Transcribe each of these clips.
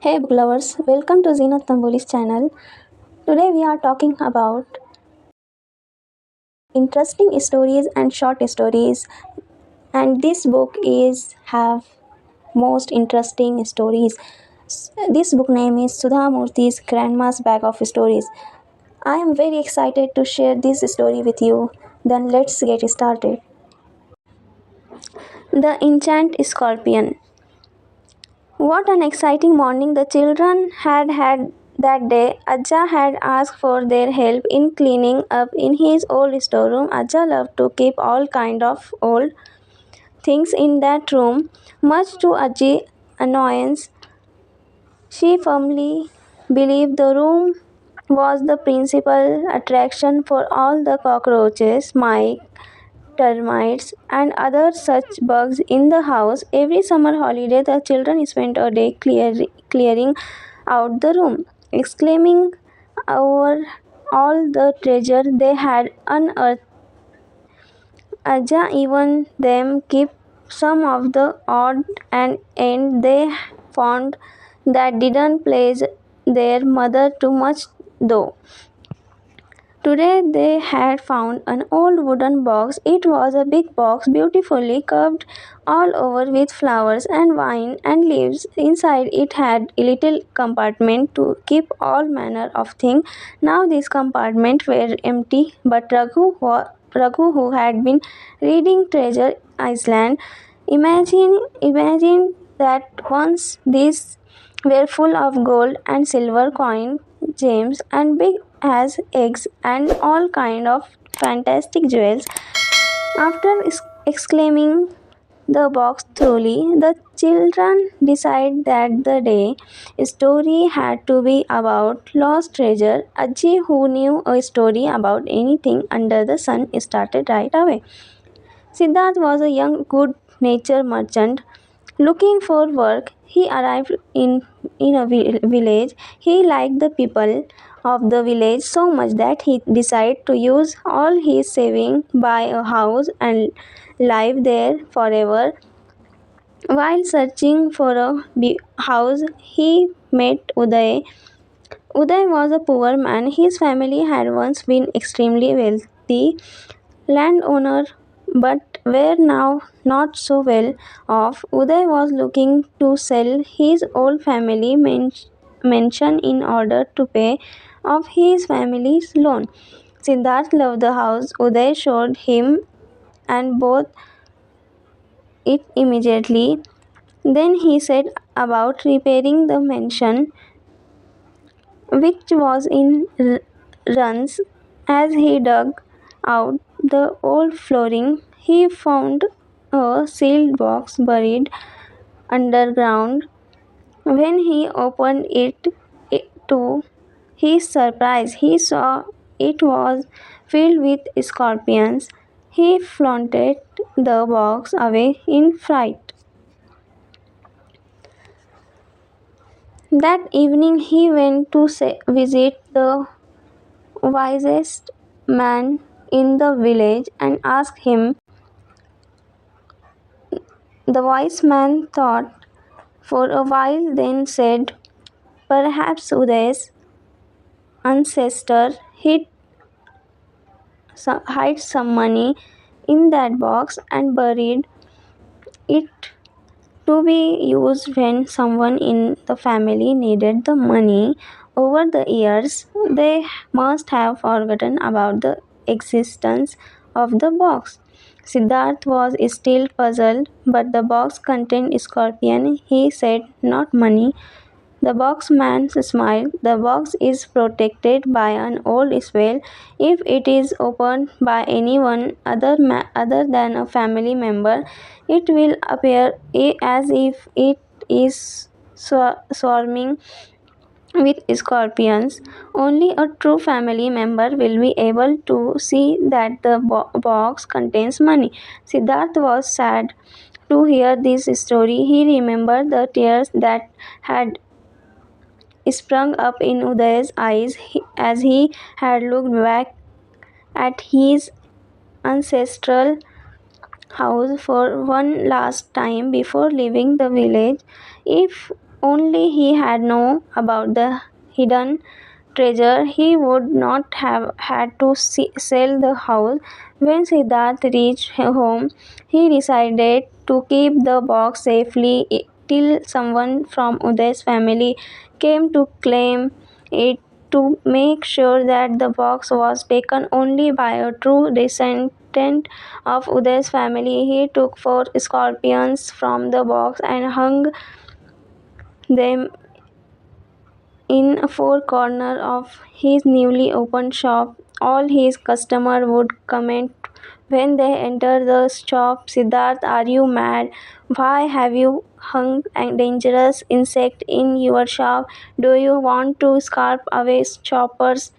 Hey book lovers, welcome to Zenat Tamboli's channel. Today we are talking about interesting stories and short stories, and this book is have most interesting stories. This book name is Sudha Murthy's Grandma's Bag of Stories. I am very excited to share this story with you. Then let's get started. The Enchanted Scorpion. What an exciting morning the children had that day. Ajja had asked for their help in cleaning up in his old storeroom. Ajja loved to keep all kind of old things in that room. Much to Ajji's annoyance, she firmly believed the room was the principal attraction for all the cockroaches, mice, termites, and other such bugs in the house. Every summer holiday, the children spent a day clearing out the room, exclaiming over all the treasure they had unearthed. Aja even them keep some of the odd and end they found that didn't please their mother too much though. Today they had found an old wooden box. It was a big box, beautifully carved all over with flowers and vine and leaves. Inside it had a little compartment to keep all manner of things. Now these compartments were empty, but Raghu, who had been reading Treasure Island, imagine that once these were full of gold and silver coin, gems, and big as eggs, and all kind of fantastic jewels. After exclaiming the box thoroughly, the children decided that the day story had to be about lost treasure. Ajay, who knew a story about anything under the sun, started right away. Siddharth was a young, good natured merchant looking for work. He arrived in a village. He liked the people of the village so much that he decided to use all his savings, buy a house, and live there forever. While searching for a house, he met Uday. Uday was a poor man. His family had once been extremely wealthy landowner but were now not so well off. Uday was looking to sell his old family mansion in order to pay off his family's loan. Siddharth loved the house Uday showed him and bought it immediately. Then he set about repairing the mansion, which was in runs. As he dug out the old flooring, he found a sealed box buried underground. When he opened it to his surprise, he saw it was filled with scorpions. He flaunted the box away in fright. That evening, he went to visit the wisest man in the village and asked him. The wise man thought for a while, then said, "Perhaps Uday's ancestor hid some money in that box and buried it to be used when someone in the family needed the money. Over the years, they must have forgotten about the existence of the box." Siddharth was still puzzled, but the box contained scorpion. He said, "Not money." The box man smiled. "The box is protected by an old spell. If it is opened by anyone other than a family member, it will appear as if it is swarming with scorpions. Only a true family member will be able to see that the box contains money." Siddharth was sad to hear this story. He remembered the tears that had sprung up in Uday's eyes as he had looked back at his ancestral house for one last time before leaving the village. If Only he had known about the hidden treasure, he would not have had to sell the house. When Siddharth reached home, he decided to keep the box safely till someone from Uday's family came to claim it. To make sure that the box was taken only by a true descendant of Uday's family, he took four scorpions from the box and hung them in a four corner of his newly opened shop. All his customers would comment when they enter the shop, Siddharth, are you mad? Why have you hung a dangerous insect in your shop? Do you want to scare away shoppers?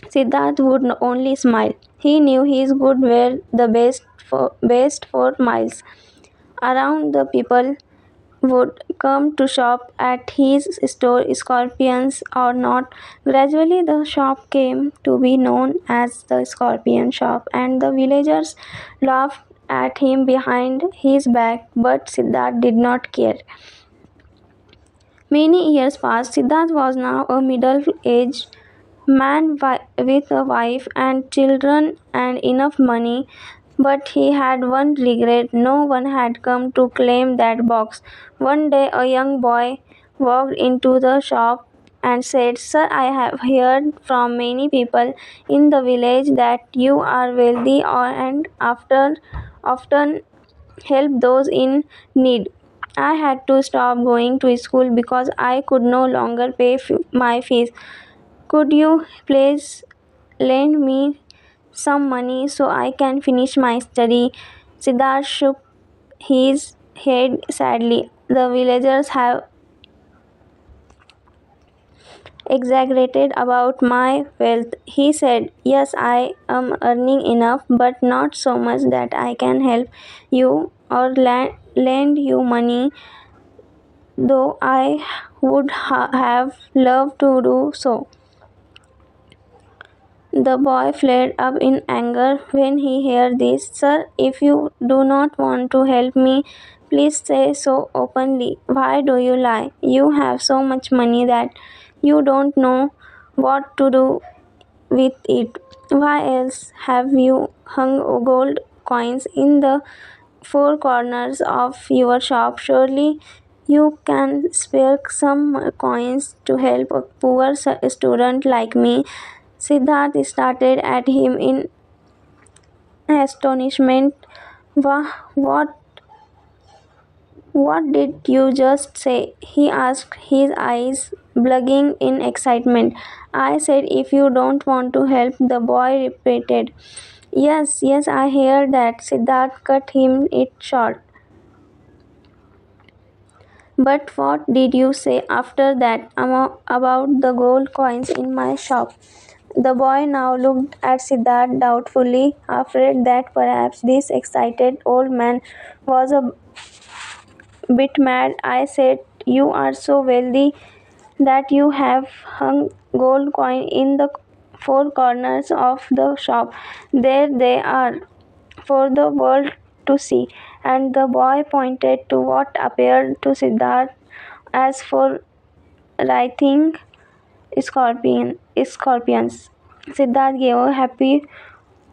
Siddharth would only smile. He knew his good were the best for miles. Around the people would come to shop at his store, scorpions or not. Gradually, the shop came to be known as the Scorpion Shop, and the villagers laughed at him behind his back, but Siddharth did not care. Many years passed. Siddharth was now a middle aged man with a wife and children and enough money, but he had one regret. No one had come to claim that box. One day, a young boy walked into the shop and said, Sir, I have heard from many people in the village that you are wealthy and after often help those in need. I had to stop going to school because I could no longer pay my fees. Could you please lend me some money so I can finish my study? Siddharth shook his head sadly. The villagers have exaggerated about my wealth. He said, Yes, I am earning enough, but not so much that I can help you or lend you money, though I would have loved to do so. The boy flared up in anger when he heard this. Sir, if you do not want to help me, please say so openly. Why do you lie? You have so much money that you don't know what to do with it. Why else have you hung gold coins in the four corners of your shop? Surely you can spare some coins to help a poor student like me. Siddharth started at him in astonishment. What what did you just say? He asked, his eyes blushing in excitement. I said, if you don't want to help, the boy repeated. Yes, I hear that. Siddharth cut him it short. But what did you say after that about the gold coins in my shop? The boy now looked at Siddharth doubtfully, afraid that perhaps this excited old man was a bit mad. I said, You are so wealthy that you have hung gold coin in the four corners of the shop. There they are for the world to see. And the boy pointed to what appeared to Siddharth as four writhing scorpions. Siddharth gave a happy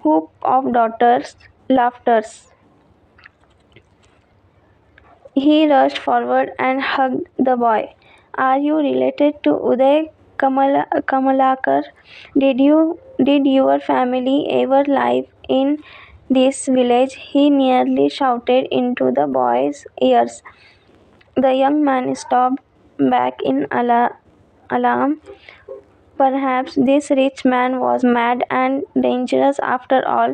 whoop of daughter's laughter. He rushed forward and hugged the boy. Are you related to Uday Kamalakar? Did your family ever live in this village? He nearly shouted into the boy's ears. The young man stopped back in alarm. Perhaps this rich man was mad and dangerous after all.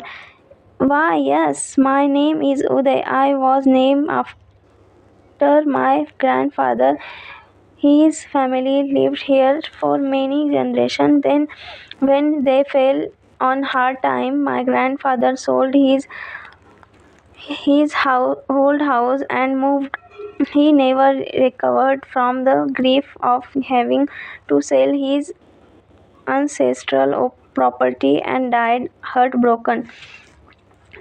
Why, yes, my name is Uday. I was named after my grandfather. His family lived here for many generations. Then, when they fell on hard time, my grandfather sold his old house and moved. He never recovered from the grief of having to sell his ancestral property and died heartbroken.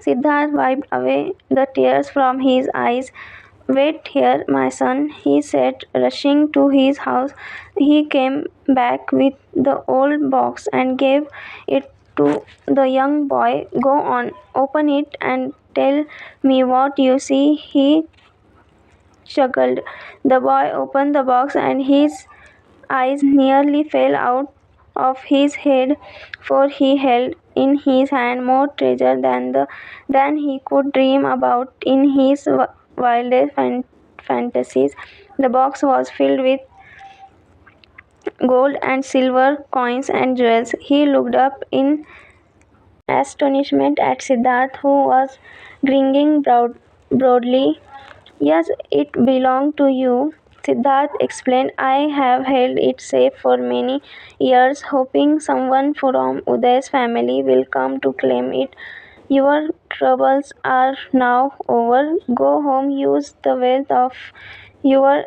Siddharth wiped away the tears from his eyes. Wait here, my son, he said, rushing to his house. He came back with the old box and gave it to the young boy. Go on, open it and tell me what you see, he chuckled. The boy opened the box and his eyes nearly fell out of his head, for he held in his hand more treasure than he could dream about in his wildest fantasies. The box was filled with gold and silver coins and jewels. He looked up in astonishment at Siddharth, who was grinning broadly. Yes, it belonged to you, Siddharth explained. I have held it safe for many years, hoping someone from Uday's family will come to claim it. Your troubles are now over. Go home, use the wealth of your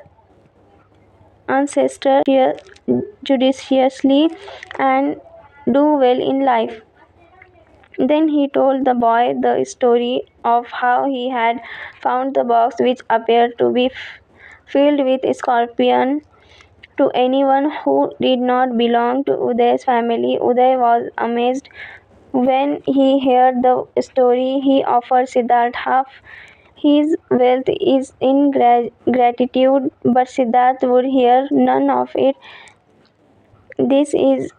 ancestors judiciously, and do well in life. Then he told the boy the story of how he had found the box, which appeared to be filled with scorpions. To anyone who did not belong to Uday's family, Uday was amazed. When he heard the story, he offered Siddharth half his wealth is in gratitude, but Siddharth would hear none of it. This is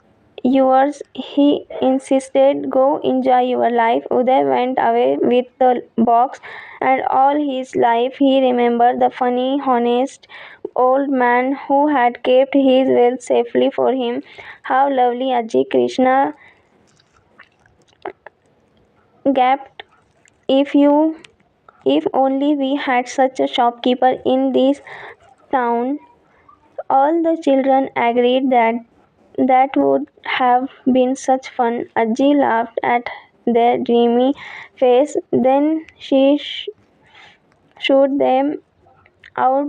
yours, he insisted. Go enjoy your life. Uday went away with the box, and all his life he remembered the funny, honest old man who had kept his wealth safely for him. How lovely, Ajji Krishna gasped. If only we had such a shopkeeper in this town. All the children agreed that that would have been such fun. Ajji laughed at their dreamy face. Then she showed them out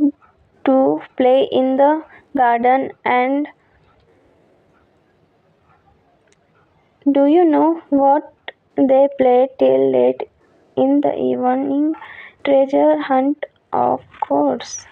to play in the garden. And do you know what they played till late in the evening? Treasure hunt, of course.